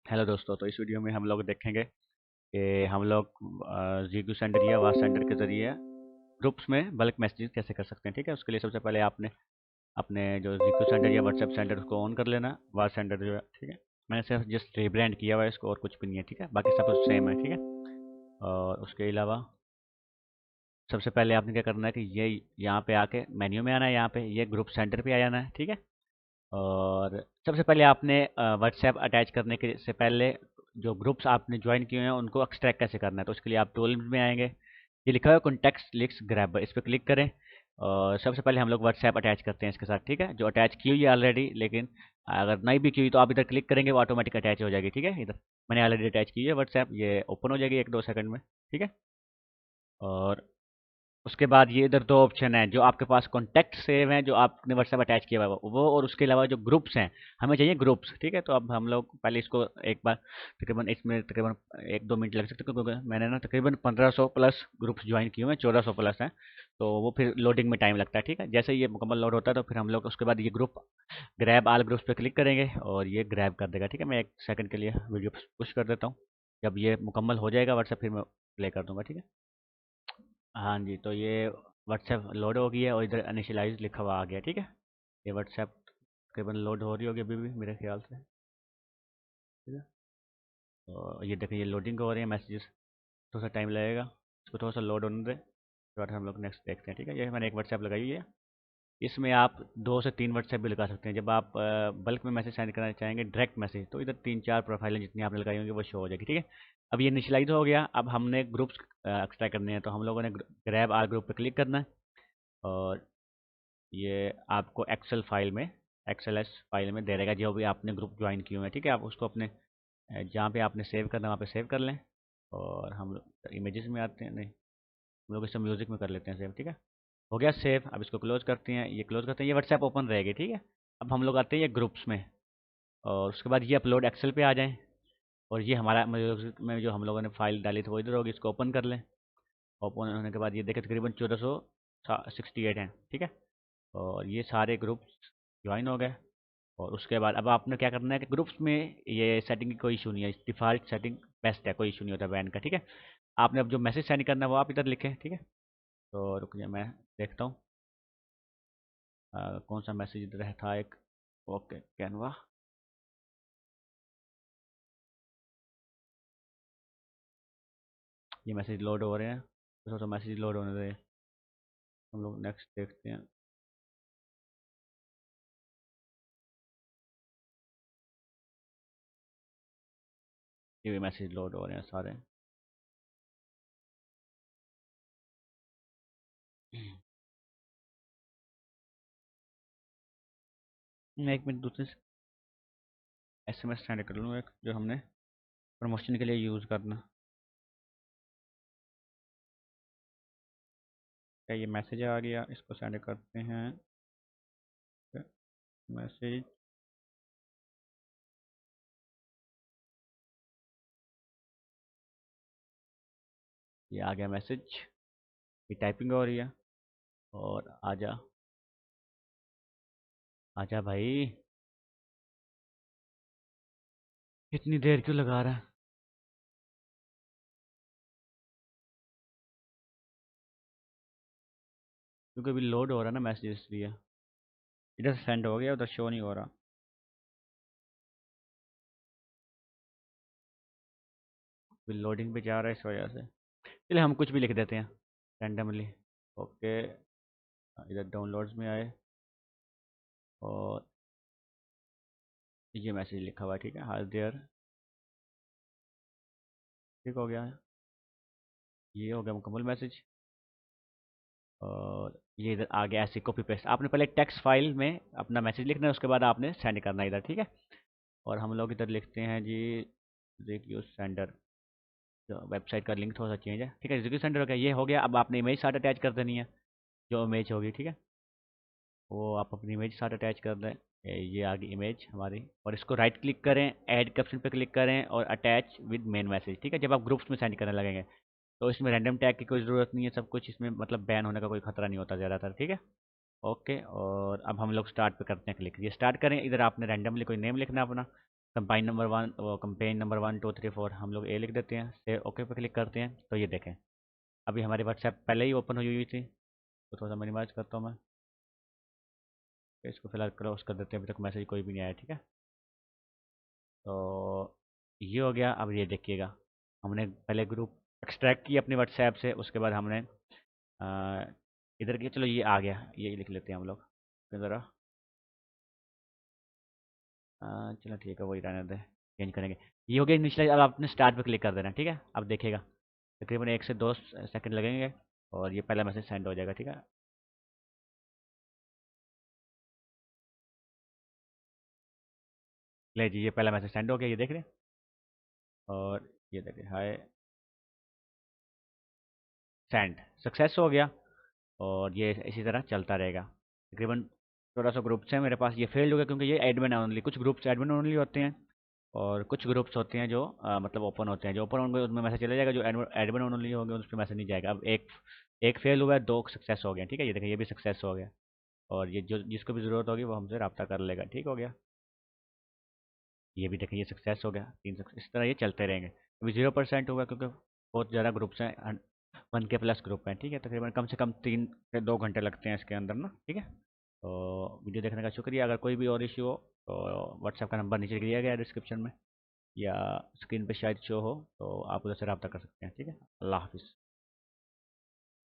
Hello दोस्तों। तो इस वीडियो में हम लोग देखेंगे कि हम लोग जीक्यू सेंडर या वाट सेंडर के ज़रिए ग्रुप्स में बल्क मैसेजेस कैसे कर सकते हैं। ठीक है, उसके लिए सबसे पहले आपने अपने जो जीक्यू सेंडर या व्हाट्सएप सेंडर उसको ऑन कर लेना। वाट सेंडर जो है, ठीक है, मैंने सिर्फ जस्ट रिब्रांड किया हुआ है इसको, और कुछ भी नहीं है। ठीक है, बाकी सब कुछ सेम है। ठीक है, और उसके अलावा सबसे पहले आपने क्या करना है कि ये यहाँ पे आके मेन्यू में आना है, यहाँ पे ये ग्रुप सेंटर पे आ जाना है। ठीक है, और सबसे पहले आपने व्हाट्सएप अटैच करने के से पहले जो ग्रुप्स आपने ज्वाइन किए हैं उनको एक्सट्रैक्ट कैसे करना है, तो उसके लिए आप टूल्स में आएंगे। ये लिखा हुआ है कॉन्टेक्स्ट लिंक्स ग्रैबर, इस पर क्लिक करें। और सबसे पहले हम लोग व्हाट्सएप अटैच करते हैं इसके साथ। ठीक है, जो अटैच की हुई है ऑलरेडी, लेकिन अगर नहीं भी की हुई तो आप इधर क्लिक करेंगे वो ऑटोमेटिक अटैच हो जाएगी। ठीक है, इधर मैंने ऑलरेडी अटैच की है व्हाट्सएप, ये ओपन हो जाएगी 1-2 सेकंड में। ठीक है, और उसके बाद ये इधर दो ऑप्शन है, जो आपके पास कॉन्टैक्ट सेव हैं, जो आपने व्हाट्सएप अटैच किया हुआ है वो, और उसके अलावा जो ग्रुप्स हैं, हमें चाहिए ग्रुप्स। ठीक है, तो अब हम लोग पहले इसको एक बार तकरीबन इसमें तकरीबन 1-2 मिनट लग सकते हैं, क्योंकि मैंने ना तकरीबन 1500 प्लस ग्रुप्स ज्वाइन किए हुए हैं, 1400 प्लस हैं, तो वो फिर लोडिंग में टाइम लगता है। ठीक है, जैसे ये मुकम्मल लोड होता है तो फिर हम लोग उसके बाद ये ग्रुप ग्रैब आल ग्रुप्स पे क्लिक करेंगे और ये ग्रैब कर देगा। ठीक है, मैं 1 सेकंड के लिए वीडियो पुश कर देता हूँ। जब ये मुकम्मल हो जाएगा व्हाट्सएप, फिर मैं प्ले कर दूंगा। ठीक है, हाँ जी, तो ये व्हाट्सएप लोड हो गई है और इधर इनिशियलाइज लिखा हुआ आ गया। ठीक है, ये व्हाट्सएप तकरीबन लोड हो रही होगी अभी भी मेरे ख्याल से। ठीक है, तो ये देखिए ये लोडिंग हो रही है मैसेजेस, थोड़ा सा टाइम लगेगा, इसको थोड़ा सा लोड होने दें, उसके बाद हम लोग नेक्स्ट देखते हैं। ठीक है, ये मैंने एक व्हाट्सएप लगाई हुई है, इसमें आप 2 से 3 व्हाट्सएप भी लगा सकते हैं। जब आप बल्क में मैसेज सेंड करना चाहेंगे डायरेक्ट मैसेज, तो इधर 3-4 प्रोफाइलें जितनी आपने लगाई होंगी वो शो हो जाएगी। ठीक है, अब ये इनिशियलाइज हो गया। अब हमने ग्रुप्स एक्स्ट्रा करने हैं, तो हम लोगों ने ग्रैब आर ग्रुप पे क्लिक करना है, और ये आपको एक्सेल फाइल में, एक्सेल एस फाइल में दे देगा जो भी आपने ग्रुप ज्वाइन किए हुए हैं। ठीक है, आप उसको अपने जहाँ पे आपने सेव करना है वहाँ पे सेव कर लें। और हम लोग इमेजेस में आते हैं, नहीं हम लोग इसे म्यूज़िक में कर लेते हैं सेव। ठीक है, हो गया सेव। अब इसको क्लोज करते हैं, ये क्लोज करते हैं, ये व्हाट्सएप ओपन रहेगी। ठीक है, अब हम लोग आते हैं ये ग्रुप्स में, और उसके बाद ये अपलोड एक्सेल पे आ जाएं, और ये हमारा म्यूजिक में जो हम लोगों ने फाइल डाली थी वो इधर होगी, इसको ओपन कर लें। ओपन होने के बाद ये देखें तकरीबन 1468 हैं। ठीक है, और ये सारे ग्रुप्स ज्वाइन हो गए। और उसके बाद अब आपने क्या करना है कि ग्रुप्स में ये सेटिंग की कोई इशू नहीं है, डिफ़ॉल्ट सेटिंग बेस्ट है, कोई इशू नहीं होता बैन का। ठीक है, आपने अब जो मैसेज सेंड करना है वो आप इधर लिखें। ठीक है, तो रुकिए मैं देखता हूँ कौन सा मैसेज इधर है था एक। ओके, कैनवा, ये मैसेज लोड हो रहे हैं, तो मैसेज लोड होने दे, हम लोग नेक्स्ट देखते हैं। ये भी मैसेज लोड हो रहे हैं सारे। 1 मिनट, दूसरे SMS सेंड कर लूँ एक, जो हमने प्रमोशन के लिए यूज़ करना। क्या ये मैसेज आ गया, इसको सेंड करते हैं। मैसेज, ये आ गया मैसेज, ये टाइपिंग हो रही है। और आजा, आजा भाई, इतनी देर क्यों लगा रहा है। क्योंकि अभी लोड हो रहा है ना मैसेज, इसलिए इधर सेंड हो गया, उधर शो नहीं हो रहा। अभी लोडिंग पे जा रहा है इस वजह से। चलिए हम कुछ भी लिख देते हैं रैंडमली। ओके, इधर डाउनलोड्स में आए, और ये मैसेज लिखा हुआ है। ठीक है, हाल देयर, ठीक हो गया है, ये हो गया मुकम्मल मैसेज। और ये इधर आ गया ऐसे कॉपी पेस्ट, आपने पहले टेक्स्ट फाइल में अपना मैसेज लिखना है, उसके बाद आपने सेंड करना है इधर। ठीक है, और हम लोग इधर लिखते हैं जी रिक्यू सेंडर, जो वेबसाइट का लिंक थोड़ा सा चेंज है। ठीक है, रिक्यू सेंडर हो गया, ये हो गया। अब आपने इमेज साथ अटैच कर देनी है, जो इमेज होगी। ठीक है, वो आप अपनी इमेज साथ अटैच कर दें। ये आ गई इमेज हमारी, और इसको राइट क्लिक करें, ऐड कैप्शन पे क्लिक करें, और अटैच विद मेन मैसेज। ठीक है, जब आप ग्रुप्स में सेंड करने लगेंगे तो इसमें रैंडम टैग की कोई ज़रूरत नहीं है, सब कुछ इसमें मतलब बैन होने का कोई खतरा नहीं होता ज़्यादातर। ठीक है, ओके, और अब हम लोग स्टार्ट पे करते हैं क्लिक, ये स्टार्ट करें। इधर आपने रैंडमली कोई नेम लिखना है अपना, कंपाइन नंबर वन, वो कंपेन नंबर 1 2 3 4 हम लोग ए लिख देते हैं, फिर ओके पे क्लिक करते हैं। तो ये देखें, अभी हमारी व्हाट्सएप पहले ही ओपन हुई हुई थी। तो थोड़ा सा मिनिमाइज करता हूँ मैं, फिर इसको फिलहाल क्लोज कर देते हैं, अभी तक मैसेज कोई भी नहीं आया, ठीक है। तो ये हो गया। अब ये देखिएगा, हमने पहले ग्रुप एक्सट्रैक्ट किया अपने व्हाट्सएप से, उसके बाद हमने इधर की, चलो ये आ गया, ये लिख लेते हैं हम लोग ज़रा। चलो ठीक है, वही रहने दे, चेंज करेंगे। ये हो गया इनिशियलाइज। अब आपने स्टार्ट पे क्लिक कर देना, ठीक है। अब देखिएगा तकरीबन 1 से 2 सेकंड लगेंगे और ये पहला मैसेज सेंड हो जाएगा, ठीक है। ले जी, ये पहला मैसेज सेंड हो गया, ये देख रहे हैं। और ये देखिए, हाय, सेंड सक्सेस हो गया। और ये इसी तरह चलता रहेगा। तकरीबन 1400 ग्रुप्स हैं मेरे पास। ये फेल्ड हो गया क्योंकि ये एडमिन ओनली, कुछ ग्रुप्स एडमिन ओनली होते हैं और कुछ ग्रुप्स होते हैं जो मतलब ओपन होते हैं। जो ओपन होंगे उसमें मैसेज चला जाएगा, जो एडमिन ओनली होंगे उस पर मैसेज नहीं जाएगा। अब एक एक फेल हुआ है, 2 सक्सेस हो गए, ठीक है। ये देखिए, ये भी सक्सेस हो गया। और ये जो जिसको भी ज़रूरत होगी वो हमसे रब्ता कर लेगा, ठीक हो गया। ये भी देखें, ये सक्सेस हो गया, 3 सक्सेस। इस तरह ये चलते रहेंगे। अभी 0% होगा क्योंकि बहुत ज़्यादा ग्रुप्स हैं, 1K+ ग्रुप हैं, ठीक है। तकरीबन कम से कम 3 से 2 घंटे लगते हैं इसके अंदर ना, ठीक है। तो वीडियो देखने का शुक्रिया। अगर कोई भी और इश्यू हो तो व्हाट्सएप का नंबर नीचे दिया गया है डिस्क्रिप्शन में, या स्क्रीन पे शायद शो हो, तो आप उधर से रब्ता कर सकते हैं, ठीक है। अल्लाह हाफिज़।